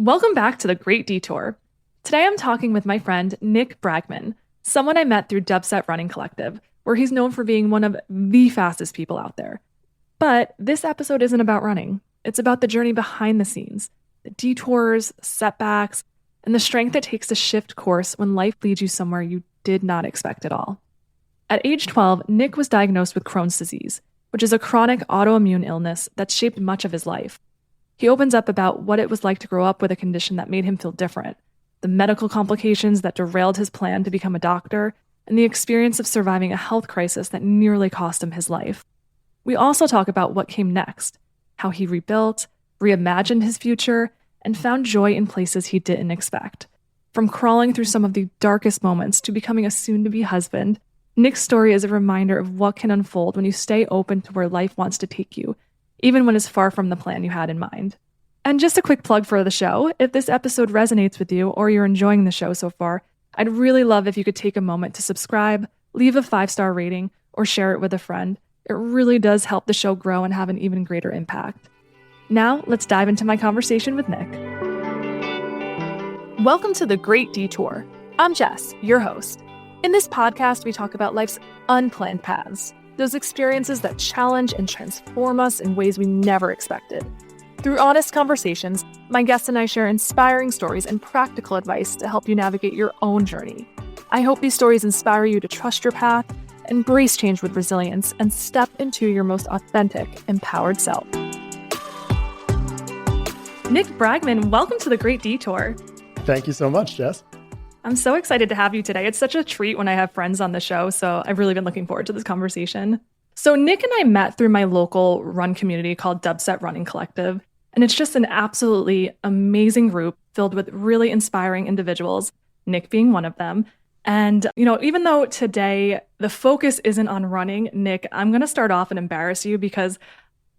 Welcome back to The Great Detour. Today I'm talking with my friend Nick Bragman, someone I met through Dubstep Running Collective, where he's known for being one of the fastest people out there. But this episode isn't about running. It's about the journey behind the scenes, the detours, setbacks, and the strength it takes to shift course when life leads you somewhere you did not expect at all. At age 12, Nick was diagnosed with Crohn's disease, which is a chronic autoimmune illness that's shaped much of his life. He opens up about what it was like to grow up with a condition that made him feel different, the medical complications that derailed his plan to become a doctor, and the experience of surviving a health crisis that nearly cost him his life. We also talk about what came next, how he rebuilt, reimagined his future, and found joy in places he didn't expect. From crawling through some of the darkest moments to becoming a soon-to-be husband, Nick's story is a reminder of what can unfold when you stay open to where life wants to take you, even when it's far from the plan you had in mind. And just a quick plug for the show, if this episode resonates with you or you're enjoying the show so far, I'd really love if you could take a moment to subscribe, leave a 5-star rating, or share it with a friend. It really does help the show grow and have an even greater impact. Now, let's dive into my conversation with Nick. Welcome to The Great Detour. I'm Jess, your host. In this podcast, we talk about life's unplanned paths, those experiences that challenge and transform us in ways we never expected. Through honest conversations, my guests and I share inspiring stories and practical advice to help you navigate your own journey. I hope these stories inspire you to trust your path, embrace change with resilience, and step into your most authentic, empowered self. Nick Bragman, welcome to The Great Detour. Thank you so much, Jess. I'm so excited to have you today. It's such a treat when I have friends on the show, so I've really been looking forward to this conversation. So Nick and I met through my local run community called Dubstep Running Collective, and it's just an absolutely amazing group filled with really inspiring individuals, Nick being one of them. And, even though today the focus isn't on running, Nick, I'm going to start off and embarrass you because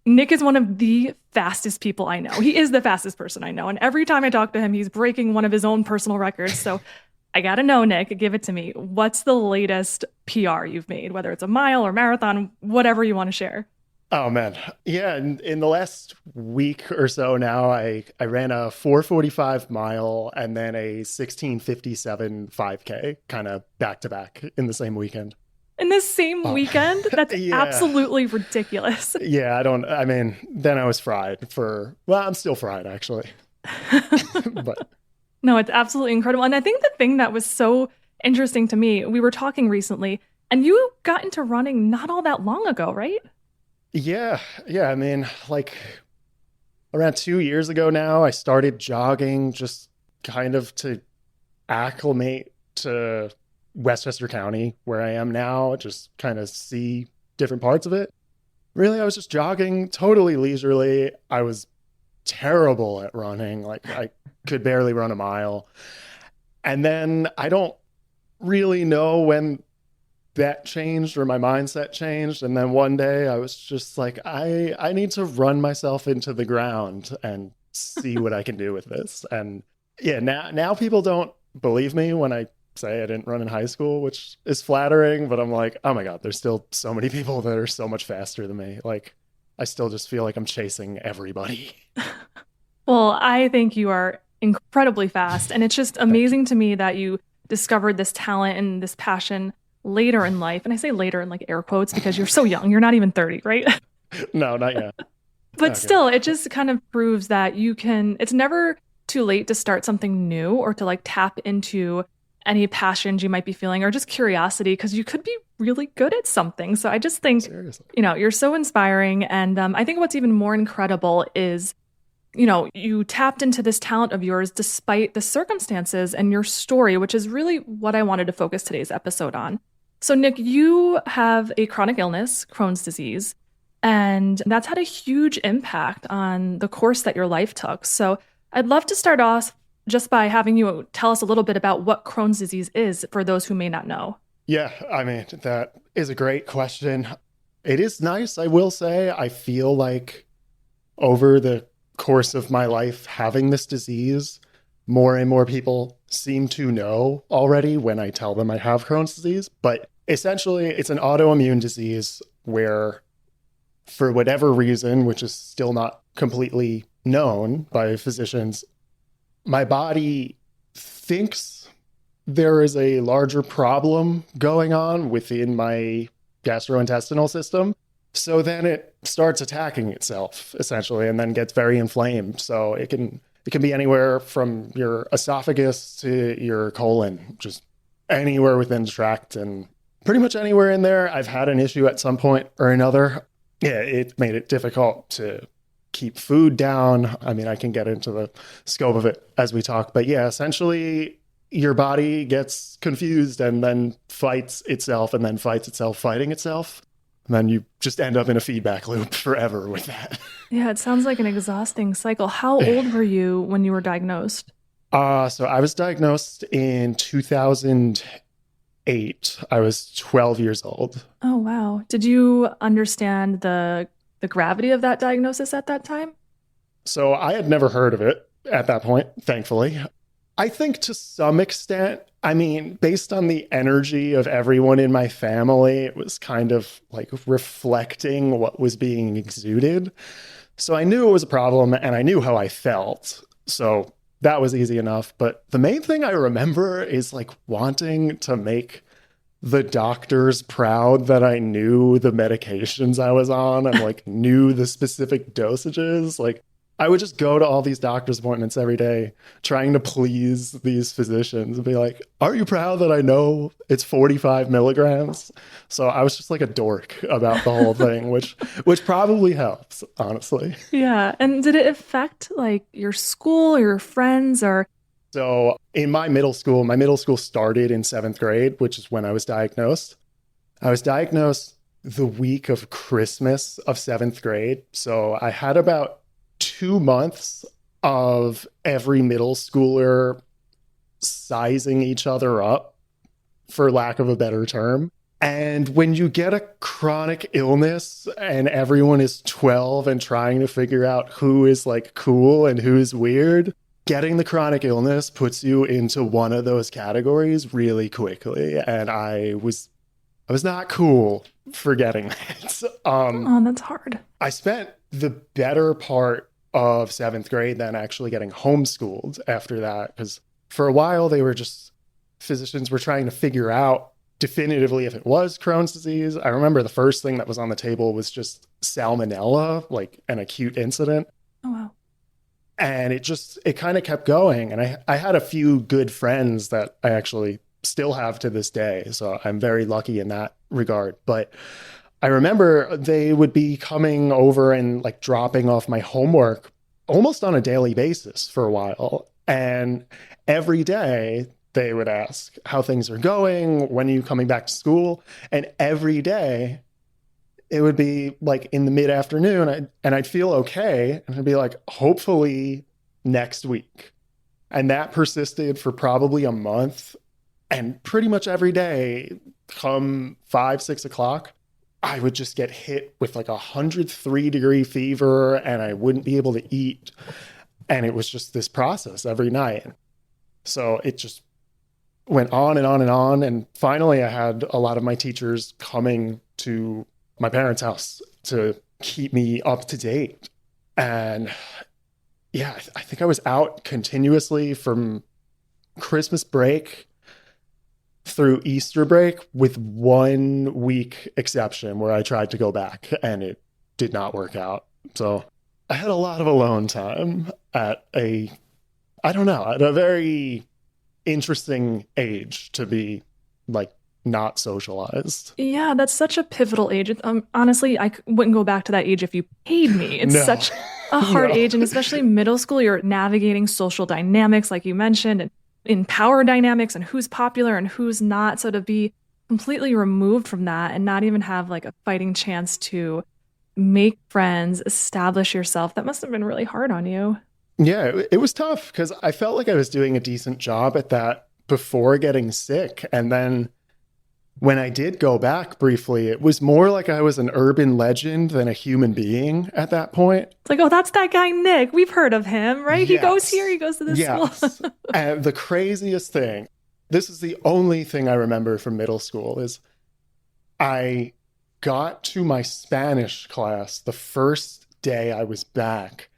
Nick is one of the fastest people I know. He is the fastest person I know. And every time I talk to him, he's breaking one of his own personal records. So I got to know, Nick, give it to me. What's the latest PR you've made, whether it's a mile or marathon, whatever you want to share? Oh, man. Yeah. In the last week or so now, I ran a 4:45 mile and then a 16:57 5K kind of back to back in the same weekend. In the same weekend? That's Yeah. Absolutely ridiculous. Yeah, then I was fried I'm still fried actually. But no, it's absolutely incredible. And I think the thing that was so interesting to me, we were talking recently, and you got into running not all that long ago, right? yeah. Like around 2 years ago now, I started jogging just kind of to acclimate to Westchester County, where I am now, just kind of see different parts of it. Really, I was just jogging totally leisurely. I was terrible at running. Like I could barely run a mile. And then I don't really know when that changed or my mindset changed. And then one day I was just like, I need to run myself into the ground and see what I can do with this. And yeah, now people don't believe me when I say I didn't run in high school, which is flattering, but I'm like, oh my God, there's still so many people that are so much faster than me. Like, I still just feel like I'm chasing everybody. Well, I think you are incredibly fast. And it's just amazing to me that you discovered this talent and this passion later in life. And I say later in like air quotes because you're so young. You're not even 30, right? No, not yet. But Okay. Still, it just kind of proves that it's never too late to start something new or to like tap into any passions you might be feeling or just curiosity, because you could be really good at something. So I just think, Seriously. you're so inspiring. And I think what's even more incredible is, you tapped into this talent of yours despite the circumstances and your story, which is really what I wanted to focus today's episode on. So Nick, you have a chronic illness, Crohn's disease, and that's had a huge impact on the course that your life took. So I'd love to start off just by having you tell us a little bit about what Crohn's disease is for those who may not know. Yeah, that is a great question. It is nice, I will say. I feel like over the course of my life having this disease, more and more people seem to know already when I tell them I have Crohn's disease. But essentially, it's an autoimmune disease where, for whatever reason, which is still not completely known by physicians, my body thinks there is a larger problem going on within my gastrointestinal system. So then it starts attacking itself essentially and then gets very inflamed. So it can be anywhere from your esophagus to your colon, just anywhere within the tract, and pretty much anywhere in there. I've had an issue at some point or another. Yeah, it made it difficult to keep food down. I mean, I can get into the scope of it as we talk, but yeah, essentially your body gets confused and then fights itself and then fights itself fighting itself. And then you just end up in a feedback loop forever with that. Yeah, it sounds like an exhausting cycle. How old were you when you were diagnosed? So I was diagnosed in 2008. I was 12 years old. Oh, wow. Did you understand the gravity of that diagnosis at that time? So I had never heard of it at that point, thankfully. I think to some extent, I mean, based on the energy of everyone in my family, it was kind of like reflecting what was being exuded. So I knew it was a problem and I knew how I felt. So that was easy enough. But the main thing I remember is like wanting to make the doctors proud that I knew the medications I was on and like knew the specific dosages. Like I would just go to all these doctor's appointments every day trying to please these physicians and be like, are you proud that I know it's 45 milligrams? So I was just like a dork about the whole thing, which probably helps, honestly. Yeah. And did it affect like your school or your friends or? So in my middle school started in 7th grade, which is when I was diagnosed. I was diagnosed the week of Christmas of 7th grade. So I had about 2 months of every middle schooler sizing each other up, for lack of a better term. And when you get a chronic illness and everyone is 12 and trying to figure out who is like cool and who is weird, getting the chronic illness puts you into one of those categories really quickly. And I was not cool for getting that. Oh, that's hard. I spent the better part of 7th grade then actually getting homeschooled after that, because for a while physicians were trying to figure out definitively if it was Crohn's disease. I remember the first thing that was on the table was just salmonella, like an acute incident. Oh, wow. And it kind of kept going. And I had a few good friends that I actually still have to this day. So I'm very lucky in that regard. But I remember they would be coming over and like dropping off my homework almost on a daily basis for a while. And every day they would ask how things are going, when are you coming back to school? And every day it would be like in the mid-afternoon and I'd feel okay. And I'd be like, hopefully next week. And that persisted for probably a month. And pretty much every day, come 5, 6 o'clock, I would just get hit with like 103-degree fever and I wouldn't be able to eat. And it was just this process every night. So it just went on and on and on. And finally, I had a lot of my teachers coming to my parents' house to keep me up to date. And yeah, I think I was out continuously from Christmas break through Easter break with 1 week exception where I tried to go back and it did not work out. So I had a lot of alone time at a very interesting age to be like not socialized. Yeah, that's such a pivotal age. Honestly, I wouldn't go back to that age if you paid me. It's such a hard age, and especially middle school, you're navigating social dynamics, like you mentioned, and in power dynamics and who's popular and who's not. So to be completely removed from that and not even have like a fighting chance to make friends, establish yourself, that must have been really hard on you. Yeah, it was tough because I felt like I was doing a decent job at that before getting sick. And then when I did go back briefly, it was more like I was an urban legend than a human being at that point. It's like, oh, that's that guy, Nick. We've heard of him, right? Yes. He goes here, he goes to this school. And the craziest thing, this is the only thing I remember from middle school, is I got to my Spanish class the first day I was back.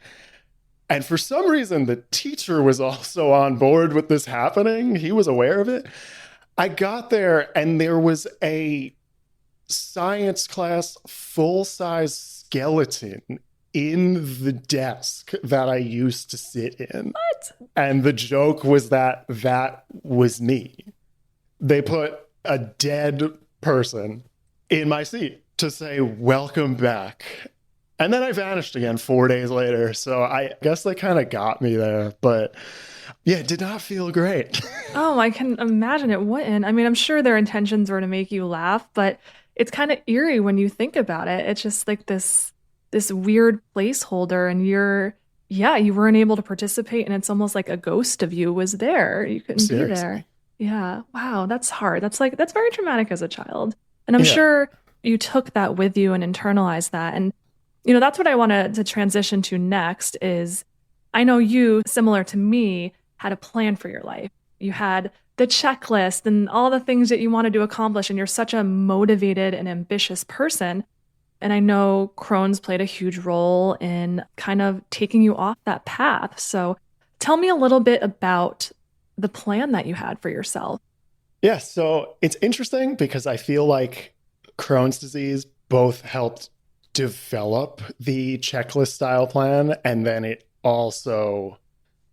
And for some reason, the teacher was also on board with this happening. He was aware of it. I got there and there was a science class full-size skeleton in the desk that I used to sit in. What? And the joke was that that was me. They put a dead person in my seat to say, welcome back. And then I vanished again 4 days later. So I guess they kind of got me there. But yeah, it did not feel great. Oh, I can imagine it wouldn't. I mean, I'm sure their intentions were to make you laugh, but it's kind of eerie when you think about it. It's just like this weird placeholder, and you weren't able to participate, and it's almost like a ghost of you was there. You couldn't Seriously. be there. Yeah. Wow, that's hard. That's very traumatic as a child. And I'm Yeah. sure you took that with you and internalized that. And that's what I wanted to transition to next is I know you, similar to me, had a plan for your life. You had the checklist and all the things that you wanted to accomplish, and you're such a motivated and ambitious person. And I know Crohn's played a huge role in kind of taking you off that path. So tell me a little bit about the plan that you had for yourself. Yeah, so it's interesting because I feel like Crohn's disease both helped develop the checklist style plan, and then it also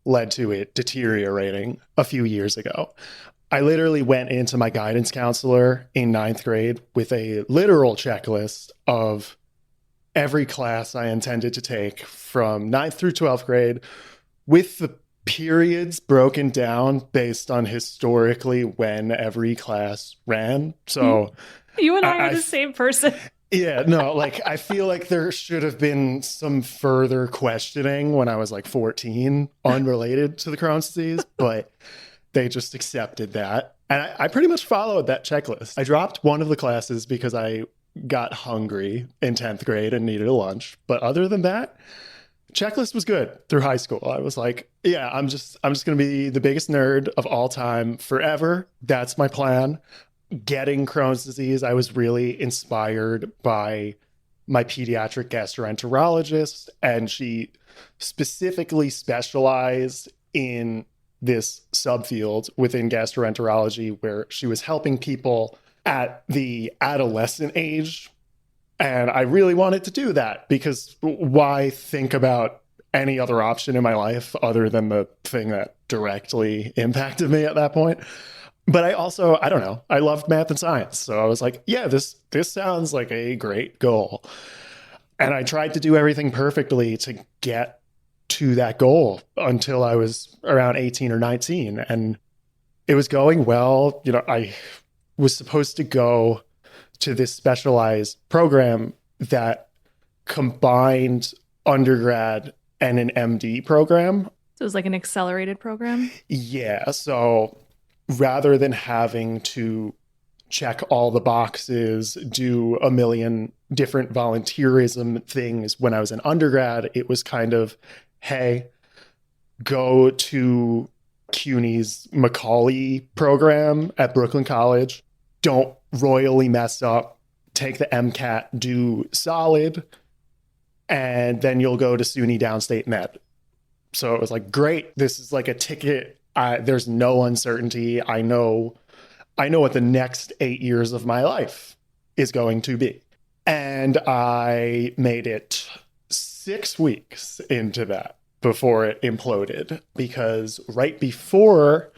led to it deteriorating a few years ago. I literally went into my guidance counselor in 9th grade with a literal checklist of every class I intended to take from 9th through 12th grade, with the periods broken down based on historically when every class ran. So you and I are the same person. Yeah, no, like I feel like there should have been some further questioning when I was like 14, unrelated to the Crohn's disease, but they just accepted that. And I pretty much followed that checklist. I dropped one of the classes because I got hungry in 10th grade and needed a lunch. But other than that, checklist was good through high school. I was like, yeah, I'm just going to be the biggest nerd of all time forever. That's my plan. Getting Crohn's disease, I was really inspired by my pediatric gastroenterologist, and she specifically specialized in this subfield within gastroenterology where she was helping people at the adolescent age. And I really wanted to do that because why think about any other option in my life other than the thing that directly impacted me at that point? But I also, I don't know, I loved math and science. So I was like, yeah, this sounds like a great goal. And I tried to do everything perfectly to get to that goal until I was around 18 or 19. And it was going well. I was supposed to go to this specialized program that combined undergrad and an MD program. So it was like an accelerated program? Yeah. So rather than having to check all the boxes, do a million different volunteerism things when I was an undergrad, it was kind of, hey, go to CUNY's Macaulay program at Brooklyn College. Don't royally mess up. Take the MCAT, do solid, and then you'll go to SUNY Downstate Med. So it was like, great. This is like a ticket. There's no uncertainty. I know what the next 8 years of my life is going to be. And I made it 6 weeks into that before it imploded, because right before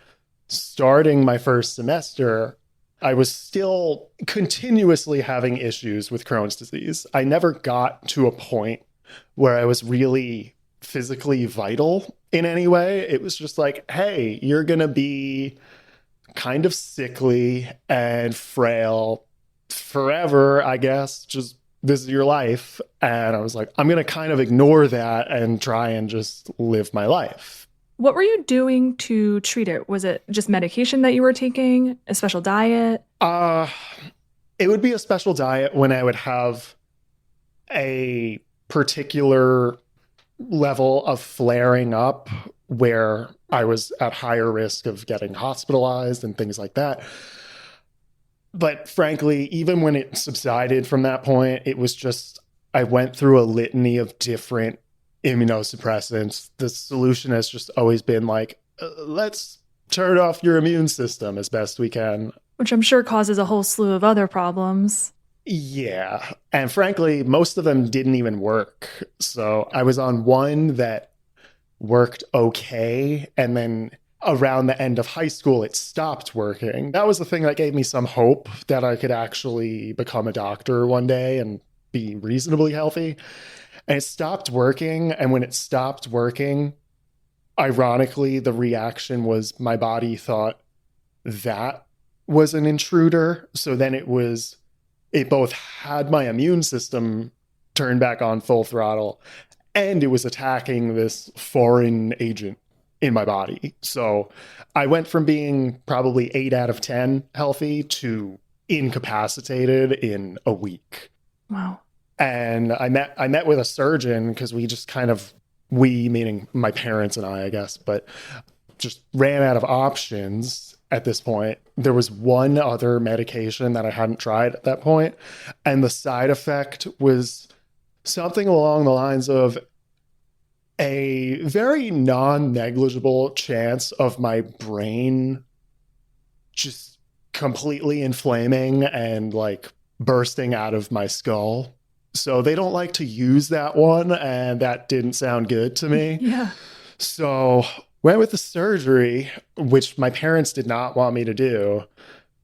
starting my first semester, I was still continuously having issues with Crohn's disease. I never got to a point where I was really physically vital in any way. It was just like, hey, you're going to be kind of sickly and frail forever, I guess. Just this is your life. And I was like, I'm going to kind of ignore that and try and just live my life. What were you doing to treat it? Was it just medication that you were taking? A special diet? It would be a special diet when I would have a particular level of flaring up where I was at higher risk of getting hospitalized and things like that. But frankly, even when it subsided from that point, it was just, I went through a litany of different immunosuppressants. The solution has just always been like, let's turn off your immune system as best we can. Which I'm sure causes a whole slew of other problems. Yeah. And frankly, most of them didn't even work. So I was on one that worked okay. And then around the end of high school, it stopped working. That was the thing that gave me some hope that I could actually become a doctor one day and be reasonably healthy. And it stopped working. And when it stopped working, ironically, the reaction was my body thought that was an intruder. So then it both had my immune system turned back on full throttle, and it was attacking this foreign agent in my body. So I went from being probably 8 out of 10 healthy to incapacitated in a week. Wow. And I met with a surgeon because we meaning my parents and I guess, but just ran out of options at this point. There was one other medication that I hadn't tried at that point, and the side effect was something along the lines of a very non-negligible chance of my brain just completely inflaming and like bursting out of my skull. So they don't like to use that one, and that didn't sound good to me. Yeah. So went with the surgery, which my parents did not want me to do,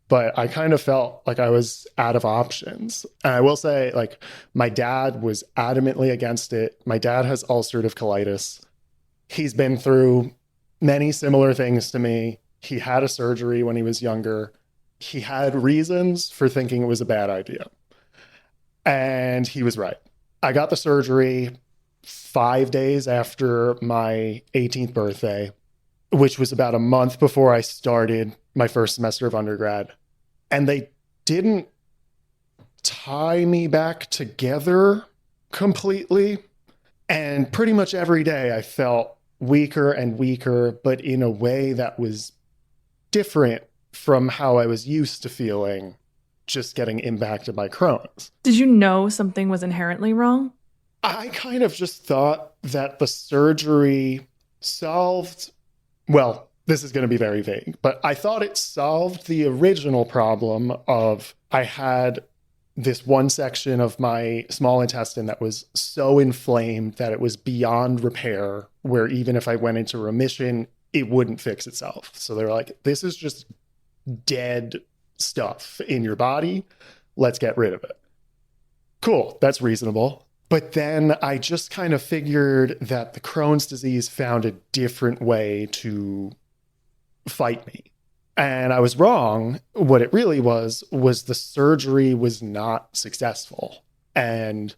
but I kind of felt like I was out of options. And I will say, like, my dad was adamantly against it. My dad has ulcerative colitis. He's been through many similar things to me. He had a surgery when he was younger. He had reasons for thinking it was a bad idea. And he was right. I got the surgery 5 days after my 18th birthday, which was about a month before I started my first semester of undergrad. And they didn't tie me back together completely. And pretty much every day I felt weaker and weaker, but in a way that was different from how I was used to feeling just getting impacted by Crohn's. Did you know something was inherently wrong? I kind of just thought that the surgery solved, well, this is going to be very vague, but I thought it solved the original problem of I had this one section of my small intestine that was so inflamed that it was beyond repair, where even if I went into remission, it wouldn't fix itself. So they're like, this is just dead stuff in your body. Let's get rid of it. Cool, that's reasonable. But then I just kind of figured that the Crohn's disease found a different way to fight me. And I was wrong. What it really was the surgery was not successful. And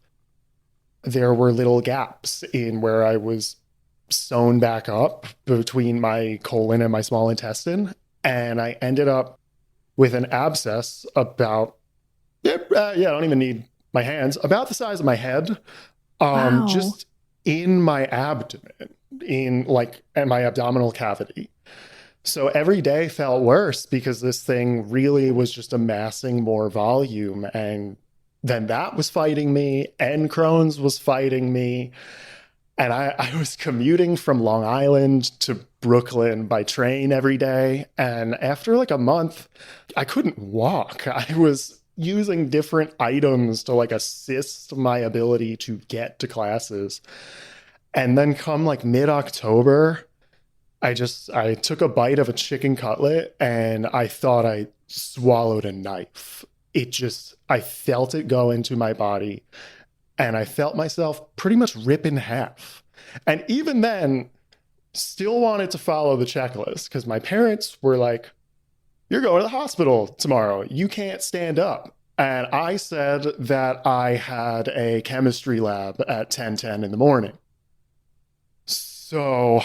there were little gaps in where I was sewn back up between my colon and my small intestine. And I ended up with an abscess about, I don't even need my hands, about the size of my head, Wow. just in my abdomen, in my abdominal cavity. So every day felt worse because this thing really was just amassing more volume. And then that was fighting me, and Crohn's was fighting me. And I was commuting from Long Island to Brooklyn by train every day. And after like a month, I couldn't walk. I was using different items to like assist my ability to get to classes. And then come like mid-October, I took a bite of a chicken cutlet and I thought I swallowed a knife. I felt it go into my body. And I felt myself pretty much rip in half. And even then, still wanted to follow the checklist because my parents were like, you're going to the hospital tomorrow. You can't stand up. And I said that I had a chemistry lab at 10:10 in the morning. So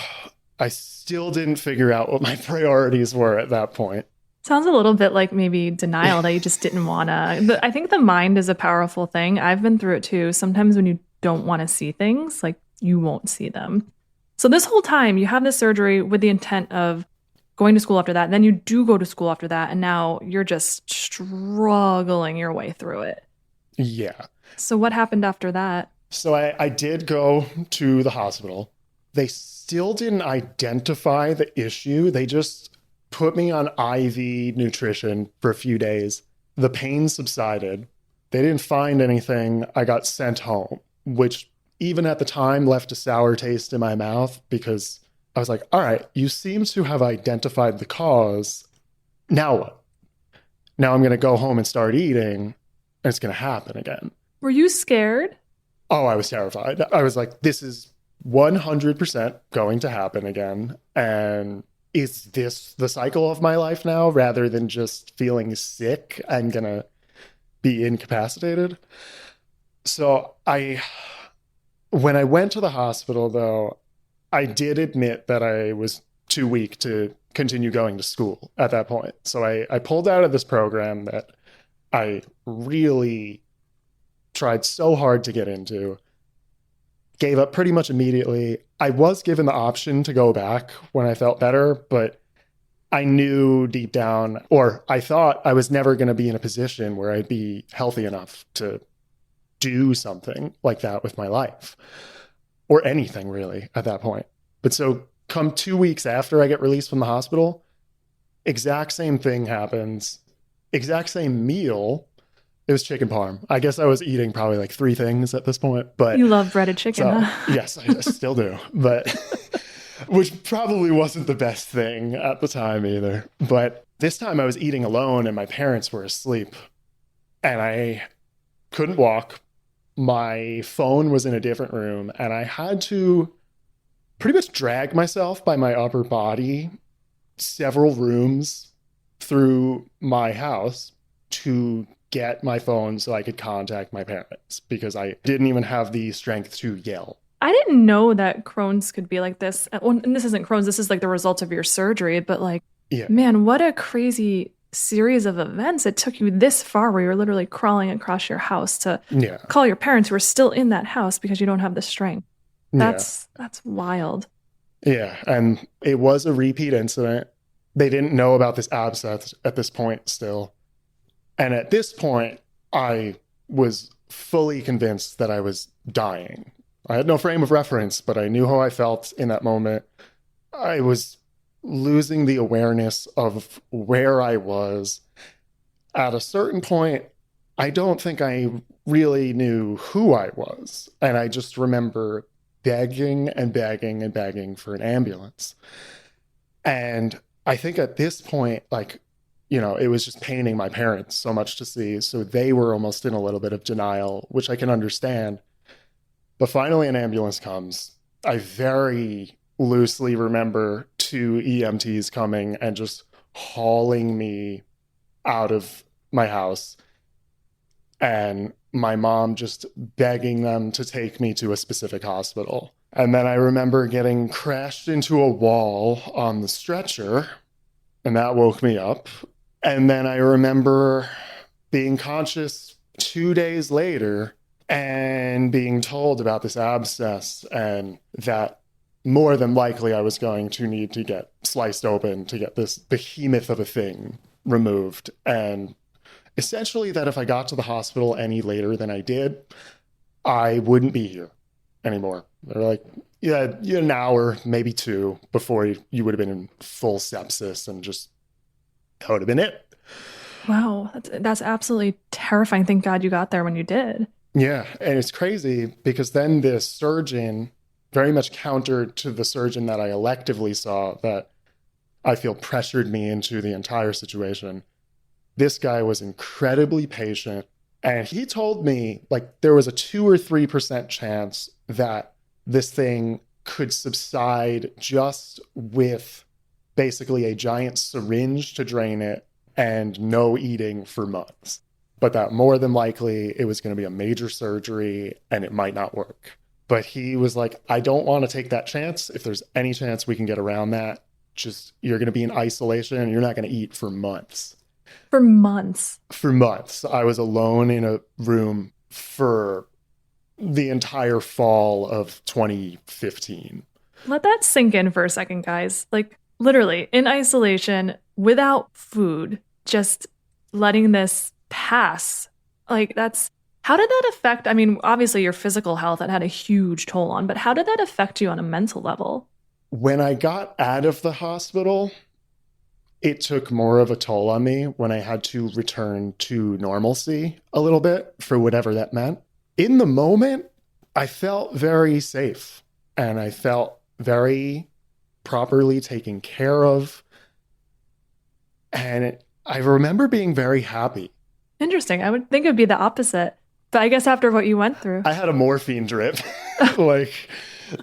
I still didn't figure out what my priorities were at that point. Sounds a little bit like maybe denial that you just didn't want to. I think the mind is a powerful thing. I've been through it too. Sometimes when you don't want to see things, like you won't see them. So this whole time you have this surgery with the intent of going to school after that. And then you do go to school after that. And now you're just struggling your way through it. Yeah. So what happened after that? So I did go to the hospital. They still didn't identify the issue. They just put me on IV nutrition for a few days. The pain subsided. They didn't find anything. I got sent home, which even at the time left a sour taste in my mouth because I was like, all right, you seem to have identified the cause. Now what? Now I'm going to go home and start eating, and it's going to happen again. Were you scared? Oh, I was terrified. I was like, this is 100% going to happen again. And is this the cycle of my life now rather than just feeling sick and going to be incapacitated? So when I went to the hospital, though, I did admit that I was too weak to continue going to school at that point. So I pulled out of this program that I really tried so hard to get into, gave up pretty much immediately. I was given the option to go back when I felt better, but I knew deep down, or I thought I was never going to be in a position where I'd be healthy enough to do something like that with my life or anything really at that point. But so come 2 weeks after I get released from the hospital, exact same thing happens, exact same meal. It was chicken parm. I guess I was eating probably like 3 things at this point, but You love breaded chicken, so, huh? yes, I still do, but which probably wasn't the best thing at the time either. But this time I was eating alone and my parents were asleep and I couldn't walk. My phone was in a different room and I had to pretty much drag myself by my upper body several rooms through my house to get my phone so I could contact my parents because I didn't even have the strength to yell. I didn't know that Crohn's could be like this. Well, and this isn't Crohn's, this is like the result of your surgery, but like, Yeah. man, what a crazy series of events. It took you this far where you're literally crawling across your house to Yeah. call your parents who are still in that house because you don't have the strength. Yeah. That's wild. Yeah. And it was a repeat incident. They didn't know about this abscess at this point still. And at this point, I was fully convinced that I was dying. I had no frame of reference, but I knew how I felt in that moment. I was losing the awareness of where I was. At a certain point, I don't think I really knew who I was. And I just remember begging and begging and begging for an ambulance. And I think at this point, like, it was just paining my parents so much to see. So they were almost in a little bit of denial, which I can understand. But finally, an ambulance comes. I very loosely remember 2 EMTs coming and just hauling me out of my house. And my mom just begging them to take me to a specific hospital. And then I remember getting crashed into a wall on the stretcher, and that woke me up. And then I remember being conscious 2 days later and being told about this abscess and that more than likely I was going to need to get sliced open to get this behemoth of a thing removed. And essentially that if I got to the hospital any later than I did, I wouldn't be here anymore. They're like, yeah, an hour, maybe 2 before you would have been in full sepsis and just that would have been it. Wow, that's absolutely terrifying. Thank God you got there when you did. Yeah, and it's crazy because then this surgeon, very much countered to the surgeon that I electively saw that I feel pressured me into the entire situation. This guy was incredibly patient, and he told me like there was a 2 or 3% chance that this thing could subside just with basically a giant syringe to drain it and no eating for months. But that more than likely it was going to be a major surgery and it might not work. But he was like, I don't want to take that chance. If there's any chance we can get around that, just you're going to be in isolation and you're not going to eat for months. For months. For months. I was alone in a room for the entire fall of 2015. Let that sink in for a second, guys. Like, literally in isolation, without food, just letting this pass. Like, How did that affect, I mean, obviously your physical health, that had a huge toll on, but how did that affect you on a mental level? When I got out of the hospital, it took more of a toll on me when I had to return to normalcy a little bit for whatever that meant. In the moment, I felt very safe and I felt very properly taken care of. And I remember being very happy. Interesting. I would think it would be the opposite. But I guess after what you went through. I had a morphine drip. Like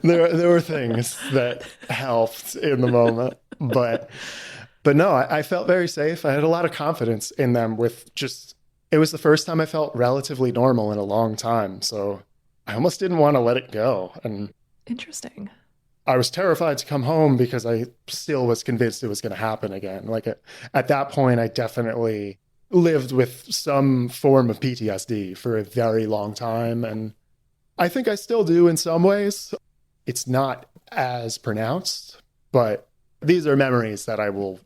there were things that helped in the moment, but no, I felt very safe. I had a lot of confidence in them with just, it was the first time I felt relatively normal in a long time. So I almost didn't want to let it go. And Interesting. I was terrified to come home because I still was convinced it was going to happen again. Like at that point, I definitely lived with some form of PTSD for a very long time. And I think I still do in some ways. It's not as pronounced, but these are memories that I will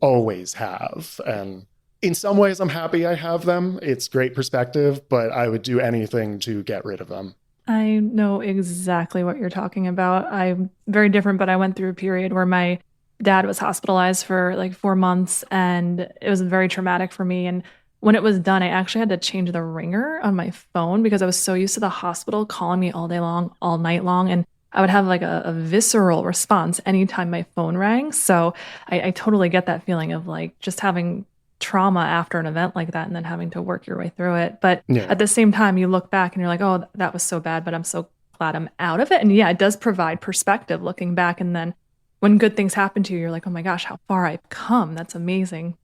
always have. And in some ways, I'm happy I have them. It's great perspective, but I would do anything to get rid of them. I know exactly what you're talking about. I'm very different, but I went through a period where my dad was hospitalized for like 4 months and it was very traumatic for me. And when it was done, I actually had to change the ringer on my phone because I was so used to the hospital calling me all day long, all night long. And I would have like a visceral response anytime my phone rang. So I totally get that feeling of like just having trauma after an event like that and then having to work your way through it. But Yeah. at the same time, you look back and you're like, oh, that was so bad, but I'm so glad I'm out of it. And yeah, it does provide perspective looking back. And then when good things happen to you, you're like, oh my gosh, how far I've come. That's amazing.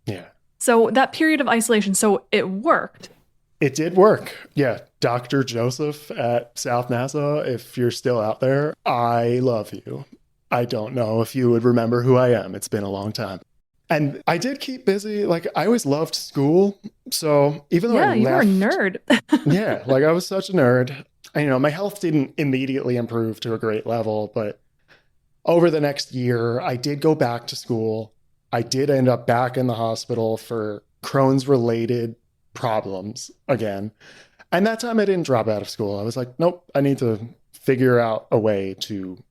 Yeah. So that period of isolation, so it worked. It did work. Yeah. Dr. Joseph at South Nassau, if you're still out there, I love you. I don't know if you would remember who I am. It's been a long time. And I did keep busy. Like I always loved school. So even though I You were a left, nerd. yeah, like I was such a nerd. And, my health didn't immediately improve to a great level, but over the next year, I did go back to school. I did end up back in the hospital for Crohn's related problems again. And that time I didn't drop out of school. I was like, nope, I need to figure out a way to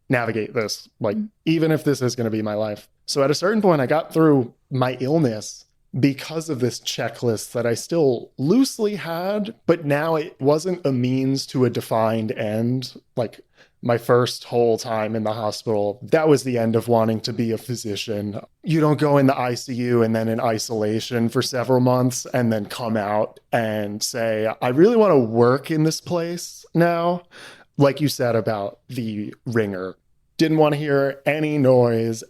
navigate this, like, even if this is going to be my life. So at a certain point, I got through my illness because of this checklist that I still loosely had, but now it wasn't a means to a defined end. Like my first whole time in the hospital, that was the end of wanting to be a physician. You don't go in the ICU and then in isolation for several months and then come out and say, I really want to work in this place now. Like you said about the ringer, didn't want to hear any noise,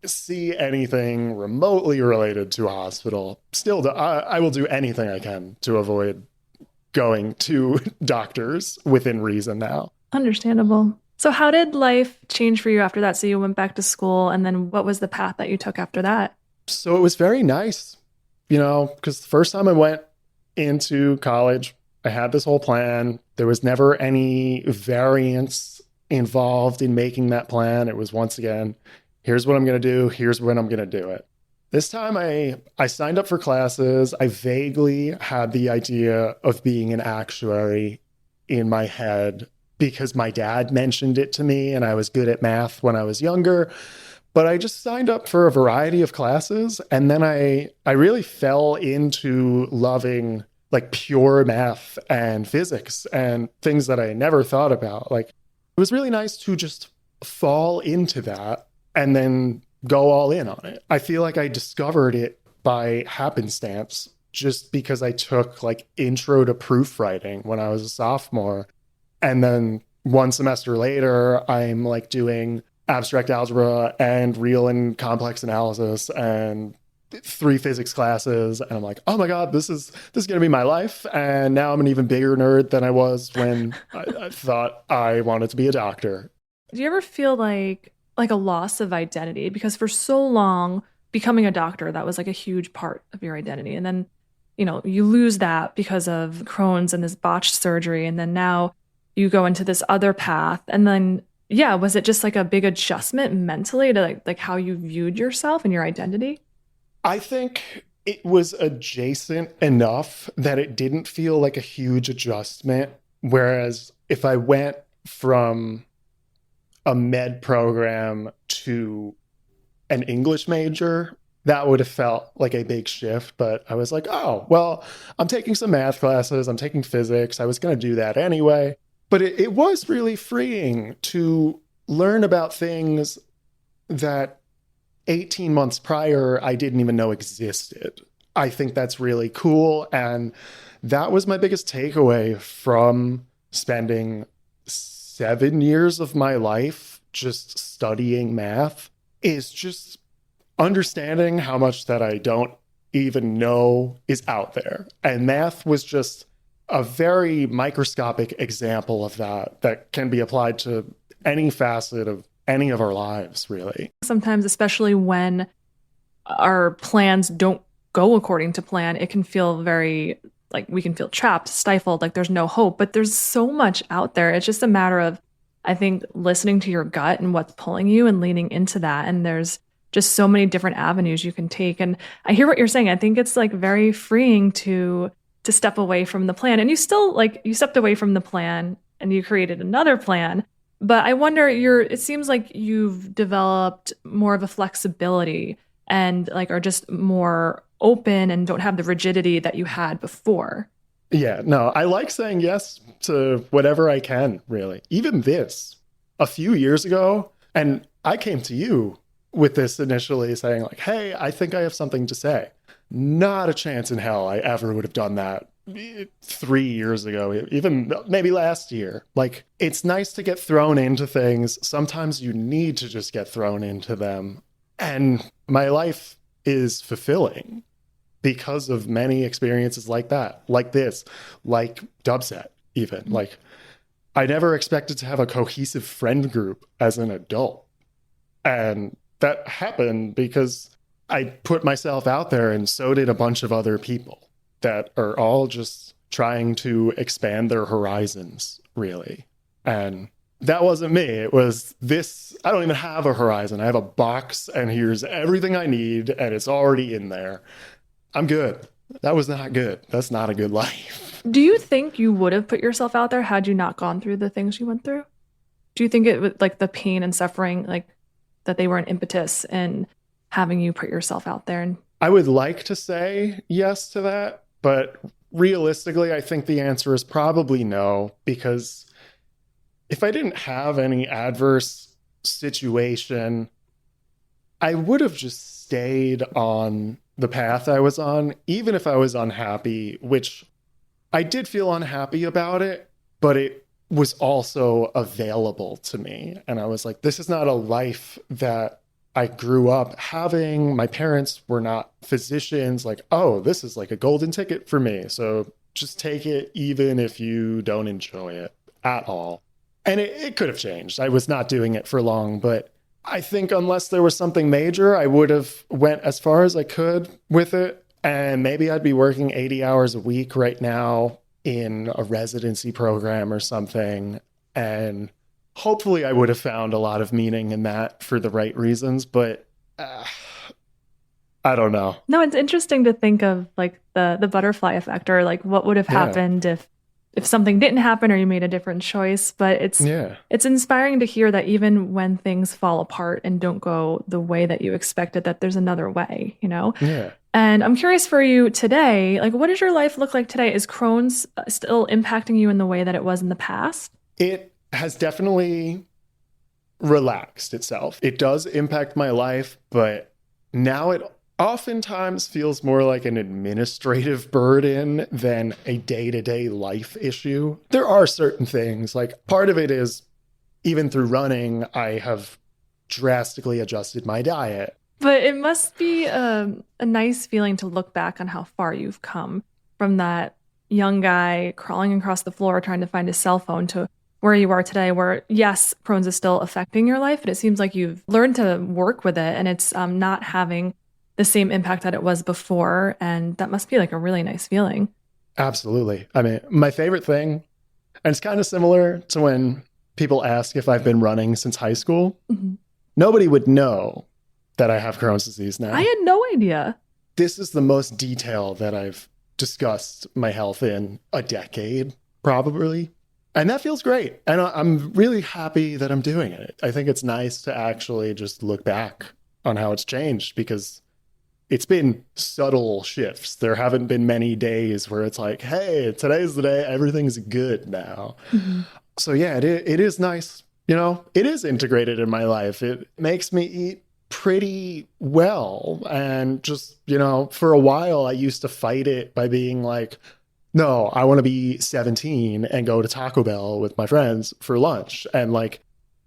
see anything remotely related to a hospital. Still, I will do anything I can to avoid going to doctors within reason now. Understandable. So how did life change for you after that? So you went back to school and then what was the path that you took after that? So it was very nice, because the first time I went into college, I had this whole plan. There was never any variance involved in making that plan. It was once again, here's what I'm going to do. Here's when I'm going to do it. This time I signed up for classes. I vaguely had the idea of being an actuary in my head because my dad mentioned it to me and I was good at math when I was younger. But I just signed up for a variety of classes. And then I really fell into loving like pure math and physics and things that I never thought about. Like it was really nice to just fall into that and then go all in on it. I feel like I discovered it by happenstance just because I took like intro to proofwriting when I was a sophomore. And then one semester later, I'm like doing abstract algebra and real and complex analysis and 3 physics classes. And I'm like, oh my God, this is going to be my life. And now I'm an even bigger nerd than I was when I thought I wanted to be a doctor. Do you ever feel like a loss of identity? Because for so long, becoming a doctor, that was like a huge part of your identity. And then, you lose that because of Crohn's and this botched surgery. And then now you go into this other path. And then, was it just like a big adjustment mentally to like how you viewed yourself and your identity? I think it was adjacent enough that it didn't feel like a huge adjustment. Whereas if I went from a med program to an English major, that would have felt like a big shift. But I was like, oh, well, I'm taking some math classes, I'm taking physics. I was going to do that anyway. But it was really freeing to learn about things that 18 months prior I didn't even know existed. I think that's really cool. And that was my biggest takeaway from spending 7 years of my life just studying math, is just understanding how much that I don't even know is out there. And math was just a very microscopic example of that can be applied to any facet of any of our lives, really. Sometimes, especially when our plans don't go according to plan, it can feel very like we can feel trapped, stifled, like there's no hope. But there's so much out there. It's just a matter of, I think, listening to your gut and what's pulling you and leaning into that. And there's just so many different avenues you can take. And I hear what you're saying. I think it's like very freeing to step away from the plan. And you still like, you stepped away from the plan and you created another plan. But I wonder, it seems like you've developed more of a flexibility and like are just more open and don't have the rigidity that you had before. Yeah, no, I like saying yes to whatever I can, really. Even this, a few years ago, and I came to you with this initially saying like, hey, I think I have something to say. Not a chance in hell I ever would have done that 3 years ago, even maybe last year. Like, it's nice to get thrown into things. Sometimes you need to just get thrown into them. And my life is fulfilling because of many experiences like that, like this, like Dubset even. Mm-hmm. Like, I never expected to have a cohesive friend group as an adult. And that happened because I put myself out there, and so did a bunch of other people that are all just trying to expand their horizons, really. And that wasn't me. It was this. I don't even have a horizon. I have a box, and here's everything I need, and it's already in there. I'm good. That was not good. That's not a good life. Do you think you would have put yourself out there had you not gone through the things you went through? Do you think it would, like the pain and suffering, like that they were an impetus in having you put yourself out there? And I would like to say yes to that, but realistically, I think the answer is probably no, because if I didn't have any adverse situation, I would have just stayed on the path I was on, even if I was unhappy, which I did feel unhappy about it, but it was also available to me. And I was like, this is not a life that I grew up having. My parents were not physicians. Like, oh, this is like a golden ticket for me. So just take it even if you don't enjoy it at all. And it could have changed. I was not doing it for long, but I think unless there was something major, I would have went as far as I could with it. And maybe I'd be working 80 hours a week right now in a residency program or something. And hopefully I would have found a lot of meaning in that for the right reasons, but I don't know. No, it's interesting to think of like the butterfly effect, or like what would have happened if something didn't happen or you made a different choice. But it's inspiring to hear that even when things fall apart and don't go the way that you expected, that there's another way, you know? Yeah. And I'm curious for you today, like what does your life look like today? Is Crohn's still impacting you in the way that it was in the past? It has definitely relaxed itself. It does impact my life, but now it oftentimes feels more like an administrative burden than a day-to-day life issue. There are certain things, like part of it is even through running, I have drastically adjusted my diet. But it must be a nice feeling to look back on how far you've come from that young guy crawling across the floor trying to find his cell phone to where you are today, where, yes, Crohn's is still affecting your life, but it seems like you've learned to work with it and it's not having the same impact that it was before. And that must be like a really nice feeling. Absolutely. I mean, my favorite thing, and it's kind of similar to when people ask if I've been running since high school. Mm-hmm. Nobody would know that I have Crohn's disease now. I had no idea. this is the most detail that I've discussed my health in a decade, probably. And that feels great. And I'm really happy that I'm doing it. I think it's nice to actually just look back on how it's changed, because it's been subtle shifts. There haven't been many days where it's like, hey, today's the day, everything's good now. Mm-hmm. So yeah, it is nice. You know, it is integrated in my life. It makes me eat pretty well. And just, you know, for a while, I used to fight it by being like, no, I want to be 17 and go to Taco Bell with my friends for lunch. And like,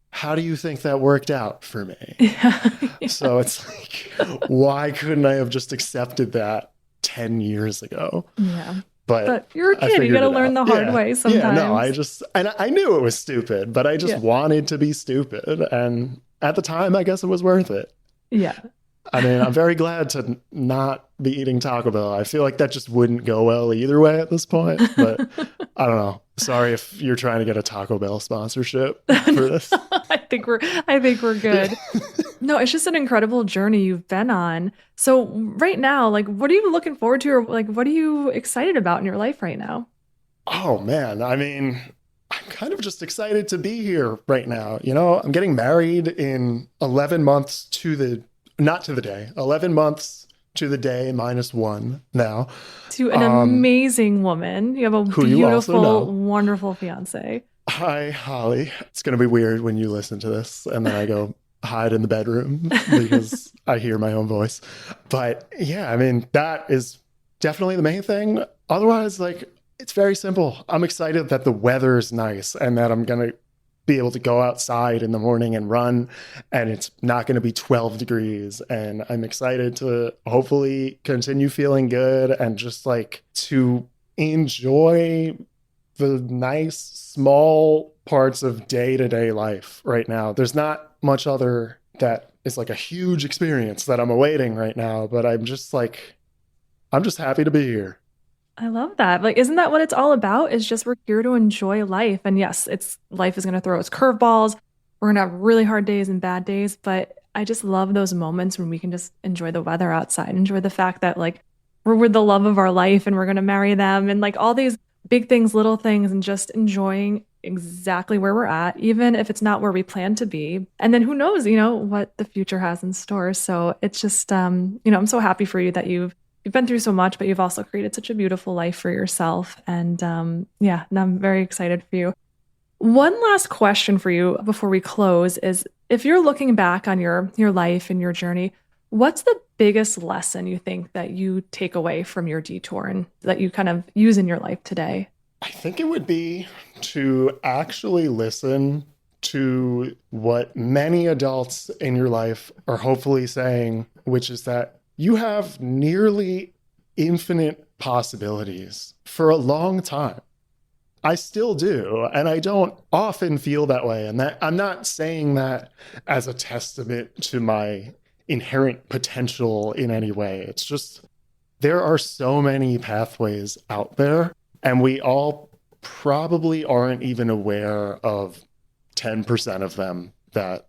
how do you think that worked out for me? Yeah. So it's like, why couldn't I have just accepted that 10 years ago? Yeah. But you're a kid. You got to learn the hard way sometimes. Yeah, no, I knew it was stupid, but I just wanted to be stupid. And at the time, I guess it was worth it. Yeah. I mean, I'm very glad to not be eating Taco Bell. I feel like that just wouldn't go well either way at this point, but I don't know. Sorry if you're trying to get a Taco Bell sponsorship for this. I think we're good. No, it's just an incredible journey you've been on. So right now, like, what are you looking forward to, or like, what are you excited about in your life right now? Oh man, I mean, I'm kind of just excited to be here right now. You know, I'm getting married in 11 months not to the day, 11 months to the day -1 now. To an amazing woman. You have a beautiful, wonderful fiance. Hi, Holly. It's going to be weird when you listen to this and then I go hide in the bedroom because I hear my own voice. But yeah, I mean, that is definitely the main thing. Otherwise, like, it's very simple. I'm excited that the weather is nice and that I'm going to be able to go outside in the morning and run, and it's not going to be 12 degrees. And I'm excited to hopefully continue feeling good and just like to enjoy the nice small parts of day-to-day life right now. There's not much other that is like a huge experience that I'm awaiting right now, but I'm just happy to be here. I love that. Like, isn't that what it's all about? Is just we're here to enjoy life. And yes, life is going to throw us curveballs. We're going to have really hard days and bad days. But I just love those moments when we can just enjoy the weather outside, enjoy the fact that like we're with the love of our life and we're going to marry them, and like all these big things, little things, and just enjoying exactly where we're at, even if it's not where we plan to be. And then who knows, you know, what the future has in store. So it's just, you know, I'm so happy for you that you've been through so much, but you've also created such a beautiful life for yourself. And yeah, and I'm very excited for you. One last question for you before we close is, if you're looking back on your life and your journey, what's the biggest lesson you think that you take away from your detour and that you kind of use in your life today? I think it would be to actually listen to what many adults in your life are hopefully saying, which is that you have nearly infinite possibilities for a long time. I still do, and I don't often feel that way. And that I'm not saying that as a testament to my inherent potential in any way. It's just there are so many pathways out there, and we all probably aren't even aware of 10% of them that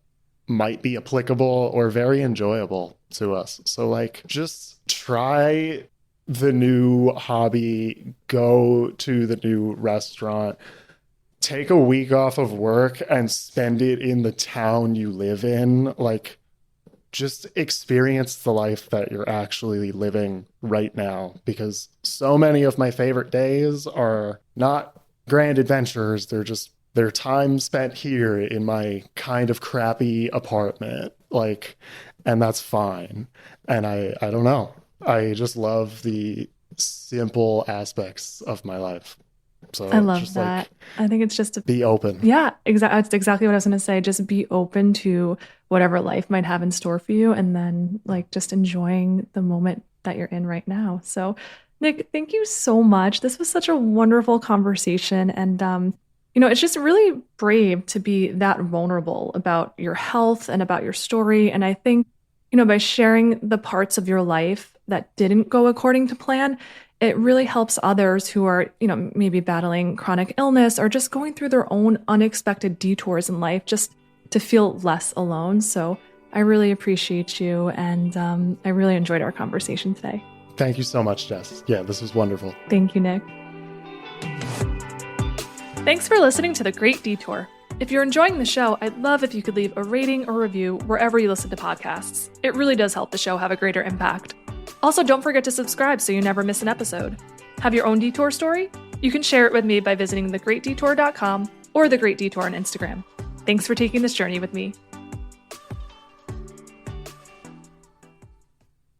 might be applicable or very enjoyable to us. So like, just try the new hobby, go to the new restaurant, take a week off of work and spend it in the town you live in. Like, just experience the life that you're actually living right now, because so many of my favorite days are not grand adventures. They're time spent here in my kind of crappy apartment, like, and that's fine. And I don't know. I just love the simple aspects of my life. So I love that. Like, I think it's just to be open. Yeah, exactly. That's exactly what I was going to say. Just be open to whatever life might have in store for you, and then like just enjoying the moment that you're in right now. So, Nick, thank you so much. This was such a wonderful conversation, and you know, it's just really brave to be that vulnerable about your health and about your story. And I think, you know, by sharing the parts of your life that didn't go according to plan, it really helps others who are, you know, maybe battling chronic illness or just going through their own unexpected detours in life, just to feel less alone. So I really appreciate you, and I really enjoyed our conversation today. Thank you so much, Jess. Yeah, this was wonderful. Thank you, Nick. Thanks for listening to The Great Detour. If you're enjoying the show, I'd love if you could leave a rating or review wherever you listen to podcasts. It really does help the show have a greater impact. Also, don't forget to subscribe so you never miss an episode. Have your own detour story? You can share it with me by visiting thegreatdetour.com or The Great Detour on Instagram. Thanks for taking this journey with me.